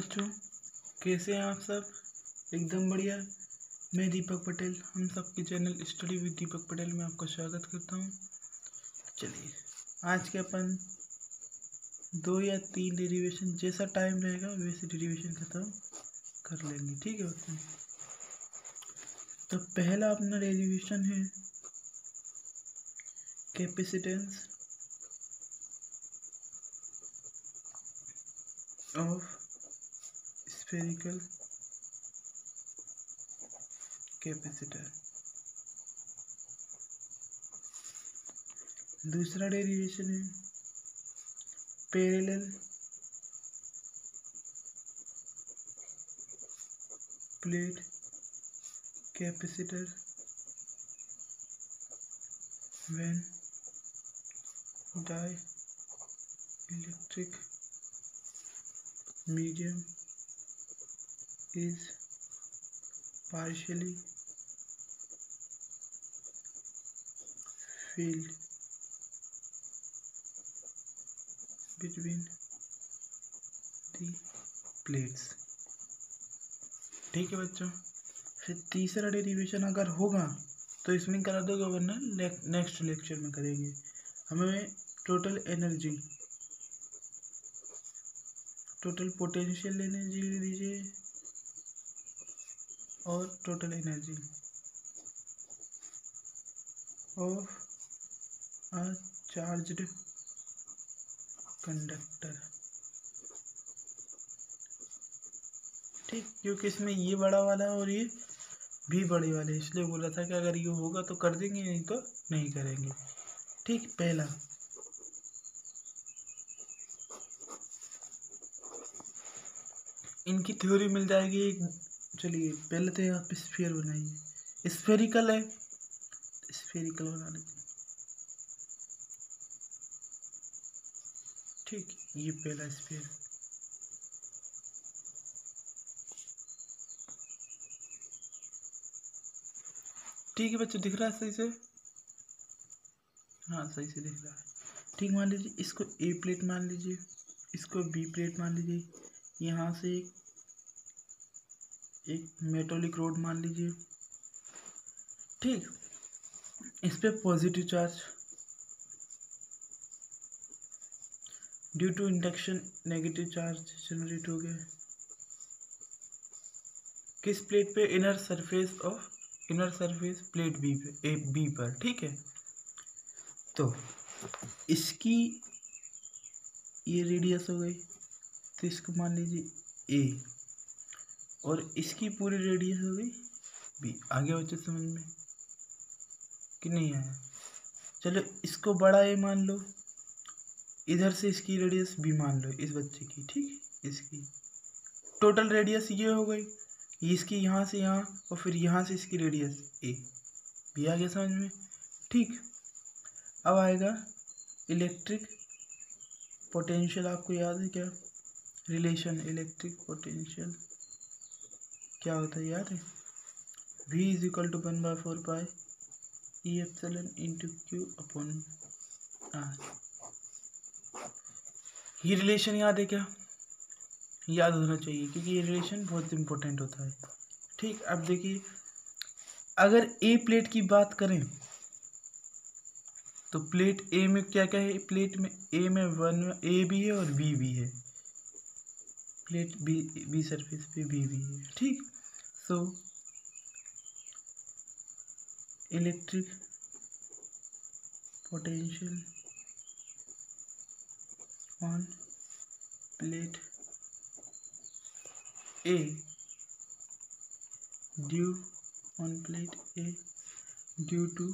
बच्चों, कैसे हैं आप सब? एकदम बढ़िया। मैं दीपक पटेल, हम सबके channel study with Deepak Patel में आपका स्वागत करता हूँ। चलिए, आज के अपन 2 या 3 डेरिवेशन, जैसा टाइम रहेगा वैसे डेरिवेशन खत्म कर लेंगे, ठीक है बच्चों? तो पहला अपना डेरिवेशन है कैपेसिटेंस ऑफ स्फेरिकल कैपेसिटर। दूसरा डेरिवेशन है parallel plate capacitor when dielectric medium is partially filled between the plates। ठीक है बच्चों, फिर तीसरा डेरिवेशन अगर होगा तो इसमें करा दोगे, वरना नेक्स्ट लेक्चर में करेंगे। हमें total energy, total potential energy ले लीजिए और total energy of a charged conductor. ठीक, क्योंकि इसमें ये बड़ा वाला है और ये भी बड़े वाले, इसलिए बोला था कि अगर ये होगा तो कर देंगे, नहीं तो नहीं करेंगे। ठीक, पहला इनकी थ्योरी मिल जाएगी। चलिए पहले तो आप स्फीयर बनाइए। स्फेरिकल है, स्फेरिकल बना लीजिए। ठीक, ये पहला स्फीयर। ठीक है बच्चों, दिख रहा है सही से? हाँ, सही से दिख रहा है। ठीक, मान लीजिए इसको ए प्लेट मान लीजिए, इसको बी प्लेट मान लीजिए, यहाँ से एक मेटोलिक रोड मान लीजिए। ठीक, इस पे positive charge due to induction negative charge generate हो गया। किस प्लेट पे? इनर सरफेस प्लेट बी पे, बी पर। ठीक है, तो इसकी ये रेडियस हो गई, तो इसको मान लीजिए ए, और इसकी पूरी रेडियस हो गई बी। आगे बच्चे समझ में कि नहीं आया? चलो इसको बड़ा ए मान लो, इधर से इसकी रेडियस बी मान लो इस बच्चे की। ठीक, इसकी टोटल रेडियस ये हो गई, इसकी यहाँ से यहाँ और फिर यहाँ से इसकी रेडियस ए। भी आ गया समझ में? ठीक, अब आएगा इलेक्ट्रिक पोटेंशियल। आपको याद है क्या रिलेशन इलेक्ट्रिक पोटेंशियल क्या होता है? याद है? V is equal to 1/4 pi e epsilon into q upon r. ये रिलेशन याद है क्या? याद होना चाहिए, क्योंकि ये रिलेशन बहुत इंपॉर्टेंट होता है। ठीक, अब देखिए, अगर ए प्लेट की बात करें तो प्लेट ए में क्या क्या है? प्लेट में ए में ए भी है और बी भी है। प्लेट बी सरफेस पे बी भी है। ठीक, so electric potential on plate A due to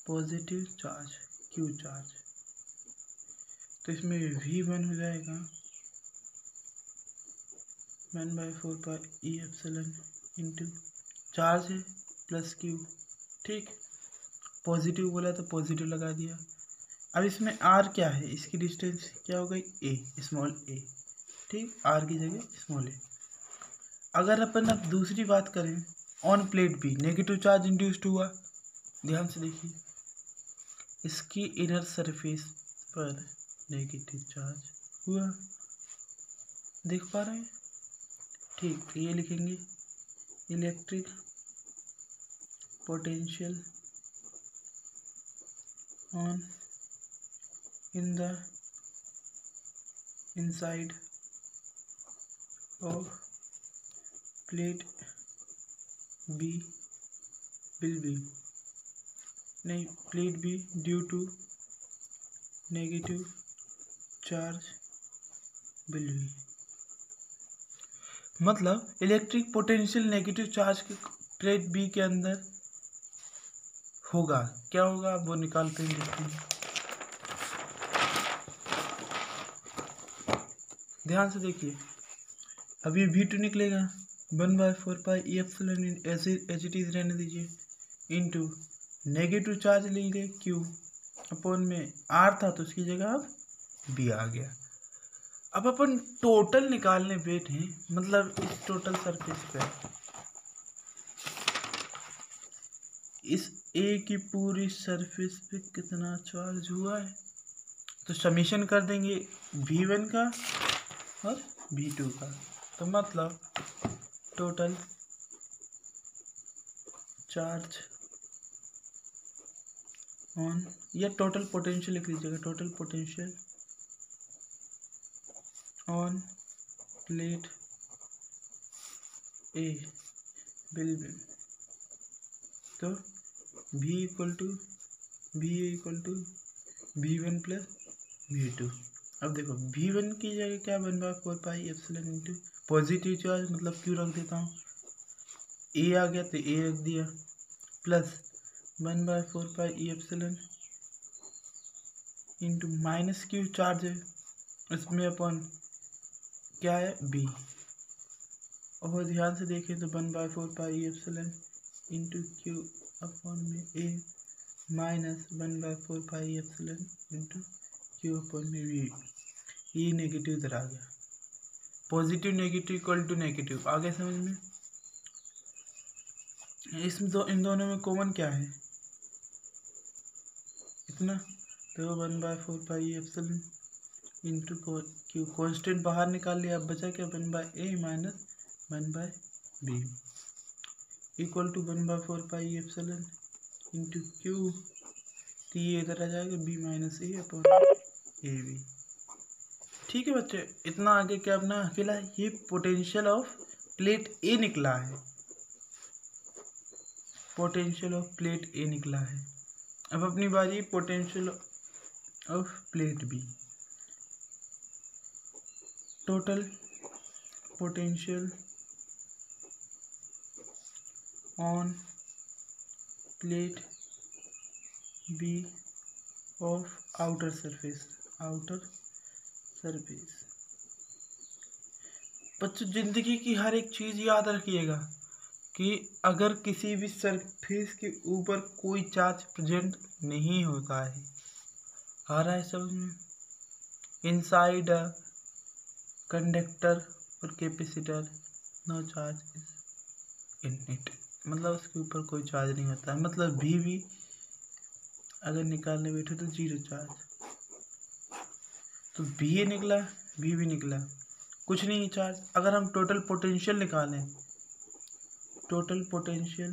positive charge q charge, तो इसमें V1 हो जाएगा 1/4 pi e epsilon into charge है प्लस क्यू। ठीक, पॉजिटिव बोला तो पॉजिटिव लगा दिया। अब इसमें R क्या है? इसकी डिस्टेंस क्या हो गई? ए, स्मॉल ए। ठीक, R की जगह स्मॉल ए। अगर अपन अब दूसरी बात करें, on plate B negative charge induced हुआ। ध्यान से देखिए, इसकी इनर सरफेस पर नेगेटिव चार्ज हुआ, देख पा रहे हैं? ठीक, तो ये लिखेंगे electric potential on in the inside of plate B will be, नहीं, plate B due to negative charge will be. मतलब इलेक्ट्रिक पोटेंशियल नेगेटिव चार्ज के प्लेट बी के अंदर होगा, क्या होगा वो निकालते हैं, देखते हैं। ध्यान से देखिए, अभी V2 निकलेगा 1/4π ऐसे एच इट इज रहने दीजिए, इंटू नेगेटिव चार्ज लीजिए Q अपॉन में R था तो उसकी जगह अब B आ गया। अब अपन टोटल निकालने बैठे, मतलब इस टोटल सरफेस पे इस A की पूरी सरफेस पे कितना चार्ज हुआ है, तो समीशन कर देंगे V1 का और V2 का। तो मतलब टोटल चार्ज ऑन, या टोटल पोटेंशियल लिख लीजिएगा, total potential on plate A will be, तो V equal to V1 plus V2। अब देखो V1 की जगह क्या 1/4π इंटू पॉजिटिव चार्ज, मतलब Q रख देता हूँ, A आ गया तो A रख दिया, plus 1/4π into minus Q charge है इसमें अपॉन क्या है B, और ध्यान से देखें तो 1/4π इंटू Q अपॉन में A minus 1/4π into Q upon में V। ये नेगेटिव इधर आ गया, positive negative equal to negative, आगे समझ में। इसमें इन दोनों में कॉमन क्या है, इतना, तो 1/4π इंटू Q, कॉन्स्टेंट बाहर निकाल लिया, अब बचा क्या 1/A minus 1/B equal to 1/4π into Q, तो ये इधर आ जाएगा B minus A upon AB। ठीक है बच्चे, इतना आगे क्या अपना अकेला ये पोटेंशियल ऑफ प्लेट ए निकला है, पोटेंशियल ऑफ प्लेट ए निकला है। अब अपनी बारी potential of plate B, total potential on plate B of outer surface, बच्चों जिंदगी की हर एक चीज याद रखिएगा कि अगर किसी भी सरफेस के ऊपर कोई चार्ज प्रेजेंट नहीं होता है, आ रहा है समझ में, इनसाइड अ कंडक्टर और capacitor no charge in it, मतलब उसके ऊपर कोई चार्ज नहीं होता है, मतलब भी अगर निकालने बैठे तो जीरो चार्ज, तो भी निकला भी निकला, कुछ नहीं है चार्ज। अगर हम टोटल पोटेंशियल निकालें, total potential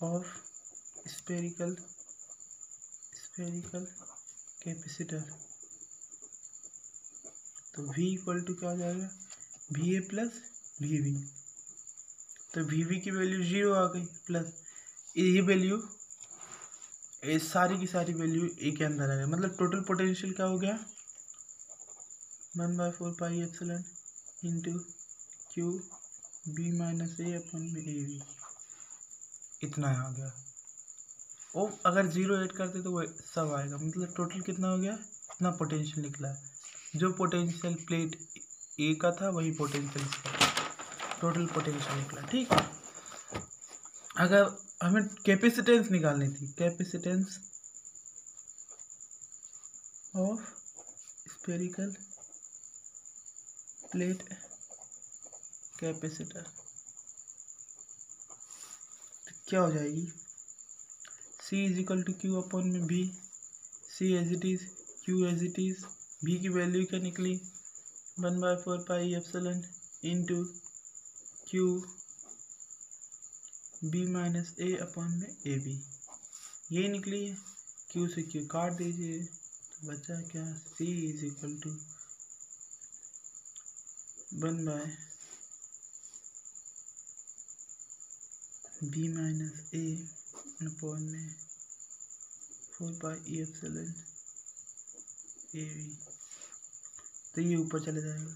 of spherical capacitor, तो V इक्वल टू क्या हो जाएगा VA प्लस VB, तो VB की वैल्यू 0 आ गई, प्लस ये वैल्यू सारी की सारी वैल्यू ए के अंदर आ गई, मतलब टोटल पोटेंशियल क्या हो गया 1/4π into Q B minus A upon में AB, इतना आ गया। और अगर 0 ऐड करते तो वो सब आएगा, मतलब टोटल कितना हो गया, इतना पोटेंशियल निकला है। जो पोटेंशियल प्लेट ए का था वही पोटेंशियल टोटल पोटेंशियल निकला, ठीक है। अगर हमें कैपेसिटेंस निकालनी थी, capacitance of spherical plate capacitor, तो क्या हो जाएगी C is equal to Q upon में B, C as it is, Q as it is, B की वैल्यू क्या निकली 1/4πε into q B minus A upon में ए बी, ये निकली है। क्यू से क्यू काट दीजिए तो बचा क्या, C is equal to 1/b minus A upon में 4πε ए बी। तो ये ऊपर चले जाएगा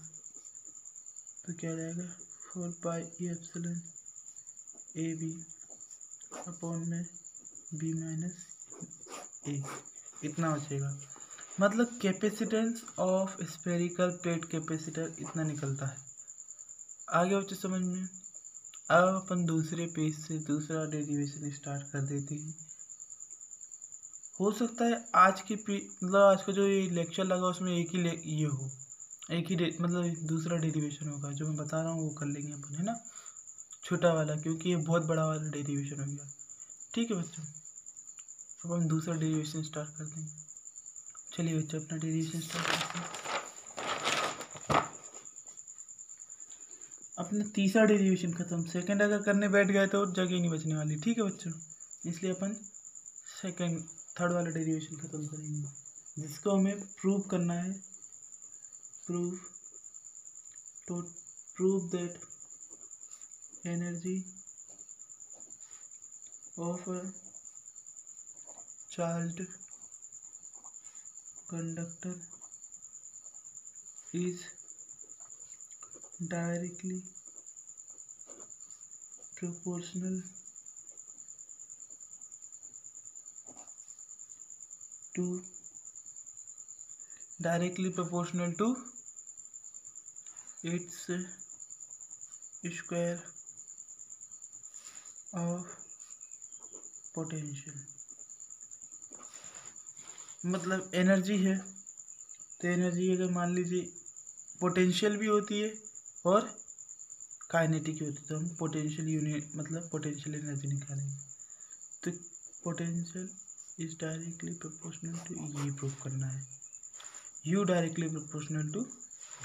तो क्या जाएगा 4πε ए बी अपॉन में बी माइनस ए, इतना बचेगा। मतलब capacitance of spherical plate capacitor इतना निकलता है। आगे बच्चे समझ में। अब अपन दूसरे पेज से दूसरा डेरिवेशन स्टार्ट कर देते हैं। हो सकता है आज के मतलब आज का जो ये लेक्चर लगा उसमें एक ही ये हो, एक ही मतलब दूसरा डेरिवेशन होगा। जो मैं बता रहा हूँ वो कर लेंगे अपन, है ना, छोटा वाला, क्योंकि ये बहुत बड़ा वाला डेरिवेशन हो गया। ठीक है बच्चों, अब हम दूसरा डेरिवेशन स्टार्ट करते हैं। चलिए बच्चों अपना डेरिवेशन स्टार्ट करते हैं। अपना तीसरा डेरिवेशन खत्म। सेकंड अगर करने बैठ गए तो जगह नहीं बचने वाली। ठीक है बच्चों, इसलिए अपन थर्ड वाला डेरिवेशन खत्म करेंगे, जिसको हमें प्रूव करना है। Prove that energy of a charged conductor is directly proportional to its square of potential। मतलब एनर्जी है तो एनर्जी अगर मान लीजिए पोटेंशियल भी होती है और काइनेटिक होती है, तो हम पोटेंशियल यूनिट मतलब पोटेंशियल एनर्जी निकालेंगे। तो potential is directly proportional to, ये प्रूव करना है, U directly proportional to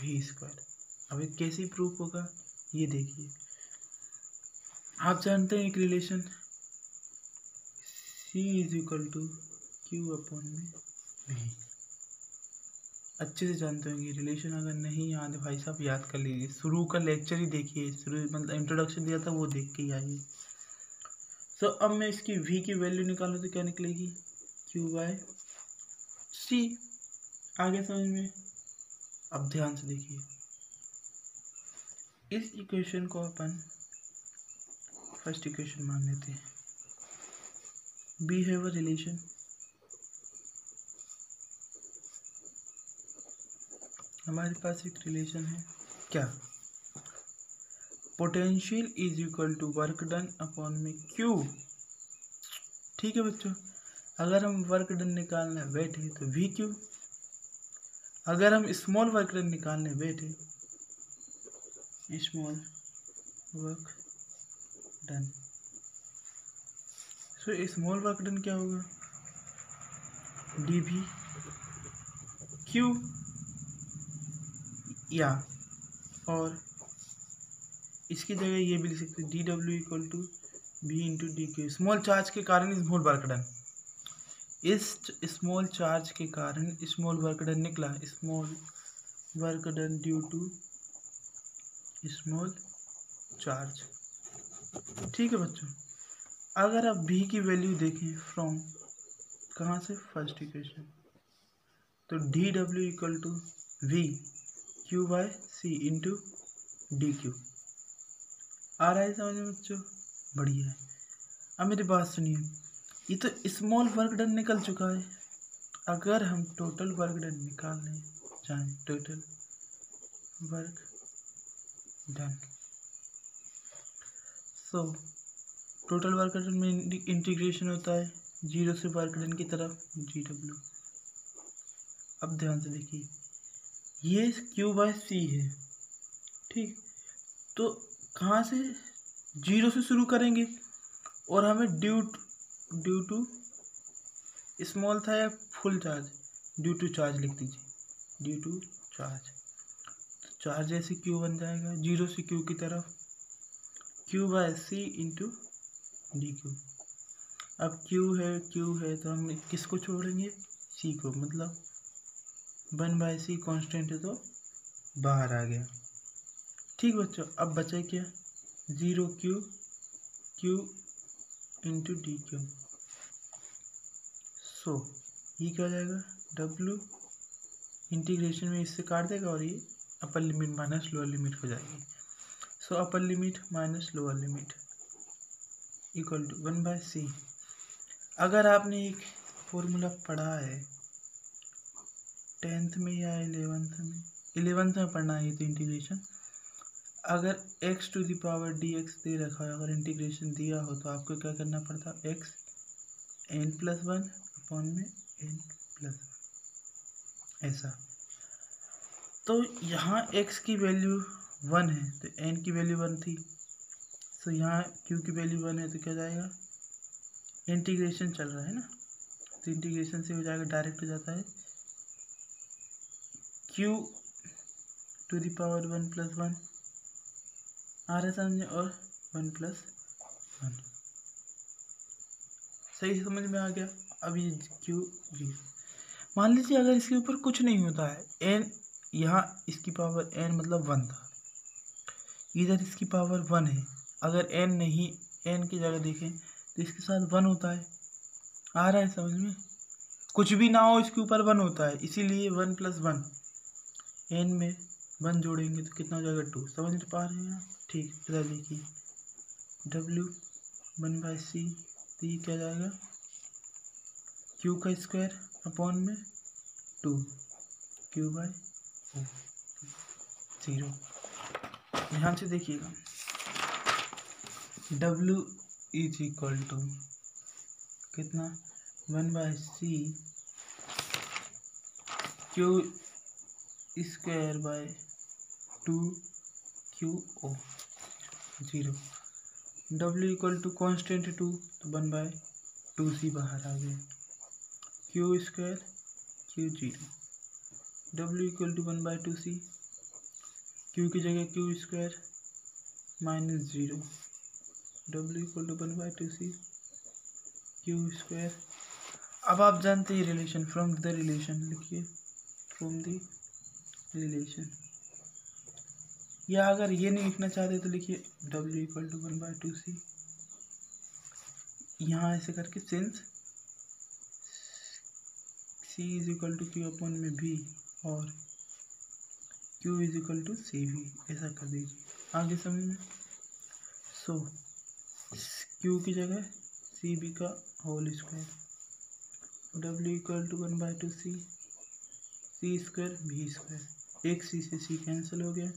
V square. अब ये कैसे प्रूफ होगा ये देखिए। आप जानते हैं एक relation C is equal to Q upon में वी, अच्छे से जानते होंगे रिलेशन। अगर नहीं याद है भाई साहब याद कर लीजिए, शुरू का लेक्चर ही देखिए, शुरू मतलब इंट्रोडक्शन दिया था वो देख के ही आइए। सो अब मैं इसकी v की वैल्यू निकालूँ तो क्या निकलेगी, Q/C। आगे समझ में। अब ध्यान से देखिए, इस इक्वेशन को अपन फर्स्ट इक्वेशन मान लेते हैं। बी है वो रिलेशन, हमारे पास एक रिलेशन है क्या, potential is equal to work done upon में क्यू। ठीक है बच्चों, अगर हम वर्क डन निकालने बैठे तो वी क्यू, अगर हम स्मॉल वर्क डन निकालने बैठे, small work done, so small work done क्या होगा, डी भी क्यू, या और इसकी जगह ये भी लिख सकते हैं D W equal to V into D Q. Small charge के कारण स्मॉल वर्क डन, इस स्मॉल चार्ज के कारण स्मॉल वर्क डन निकला, small work done due to small charge. ठीक है बच्चों, अगर आप b की वैल्यू देखें फ्रॉम कहाँ से, फर्स्ट इक्वेशन, तो D W equal to V Q by C into D Q. आ रहा है समझ में बच्चों, बढ़िया है। अब मेरी बात सुनिए, ये तो स्मॉल वर्क डन निकल चुका है। अगर हम टोटल वर्क डन निकालने जाएं, total work done, so total work done में इंटीग्रेशन होता है जीरो से वर्क डन की तरफ जी डब्ल्यू। अब ध्यान से देखिए, ये क्यू बाय सी है, ठीक, तो कहाँ से, जीरो से शुरू करेंगे और हमें ड्यू टू स्मॉल था या full charge, due to charge लिख दीजिए, ड्यू टू चार्ज। चार जैसे क्यू बन जाएगा, जीरो से क्यू की तरफ, Q by C into D Q. अब क्यू है तो हम किसको छोड़ेंगे, सी को, मतलब 1/c कांस्टेंट है तो बाहर आ गया। ठीक बच्चों, अब बचा क्या, 0 क्यू इंटू डी क्यू। सो ये क्या हो जाएगा, W इंटीग्रेशन में इससे काट देगा और ये upper limit minus lower limit हो जाएगी। So upper limit minus lower limit equal to 1/c। अगर आपने एक फॉर्मूला पढ़ा है 10th में या 11th में पढ़ना है तो इंटीग्रेशन, अगर x to the power dx दे रखा है, अगर इंटीग्रेशन दिया हो तो आपको क्या करना पड़ता, x n+1 अपॉन में n+1 ऐसा। तो यहाँ x की वैल्यू 1 है तो n की वैल्यू 1 थी, तो यहाँ q की वैल्यू 1 है तो क्या जाएगा, इंटीग्रेशन चल रहा है ना, तो इंटीग्रेशन से हो जाएगा, डायरेक्ट हो जाता है q टू द पावर 1+1 आ रहा है समझे, और 1+1। सही समझ में आ गया। अब ये क्यू जी, मान लीजिए अगर इसके ऊपर कुछ नहीं होता है, n यहाँ इसकी पावर n मतलब 1 था, इधर इसकी पावर 1 है, अगर n नहीं, n की जगह देखें तो इसके साथ 1 होता है, आ रहा है समझ में, कुछ भी ना हो इसके ऊपर 1 होता है, इसीलिए 1+1, n में 1 जोड़ेंगे तो कितना हो जाएगा 2। समझ पा रहे हैं आप, ठीक। इधर देखिए W 1/c, तो ये क्या जाएगा, q का स्क्वायर अपॉन में 2 q/0। ध्यान से देखिएगा, W इज इक्वल टू कितना, 1/c q square by 2q0। W equal to constant 2 तो 1/2c बाहर आ गया, q square q0। W equal to 1/2c, q की जगह q square -0, W equal to 1/2c q square. अब आप जानते हैं रिलेशन, फ्रॉम द रिलेशन लिखिए, फ्रॉम द रिलेशन, या अगर ये नहीं लिखना चाहते तो लिखिए W इक्वल टू 1/2c, यहाँ ऐसे करके since C is equal to Q upon में V और Q is equal to CV, ऐसा कर दीजिए, आगे समझ में। सो Q की जगह CV का whole square, W equal to 1/2c C square V square, एक C से C कैंसिल हो गया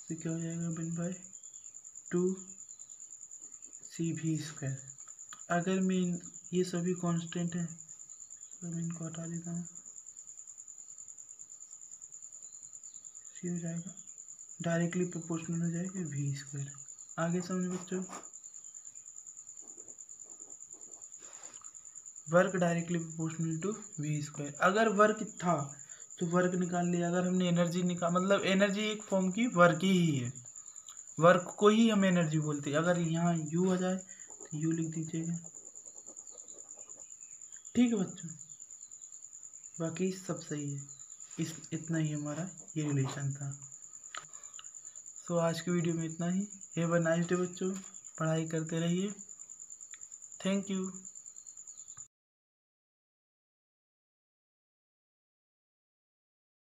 तो क्या हो जाएगा 1/2CV स्क्वायर। अगर मैं ये सभी कांस्टेंट हैं तो मैं इनको हटा देता हूँ, सी हो जाएगा, डायरेक्टली प्रोपोर्शनल हो जाएगा V स्क्वायर। आगे समझ बच्चों, work directly proportional to V square. अगर वर्क था तो वर्क निकाल लिया, अगर हमने एनर्जी निकाल, मतलब एनर्जी एक फॉर्म की वर्क ही है, वर्क को ही हम एनर्जी बोलते हैं। अगर यहाँ U आ जाए तो U लिख दीजिएगा, ठीक है बच्चों, बाकी सब सही है। इतना ही हमारा ये रिलेशन था। सो आज की वीडियो में इतना ही। हैव अ नाइस डे बच्चों, पढ़ाई करते रहिए, थैंक यू।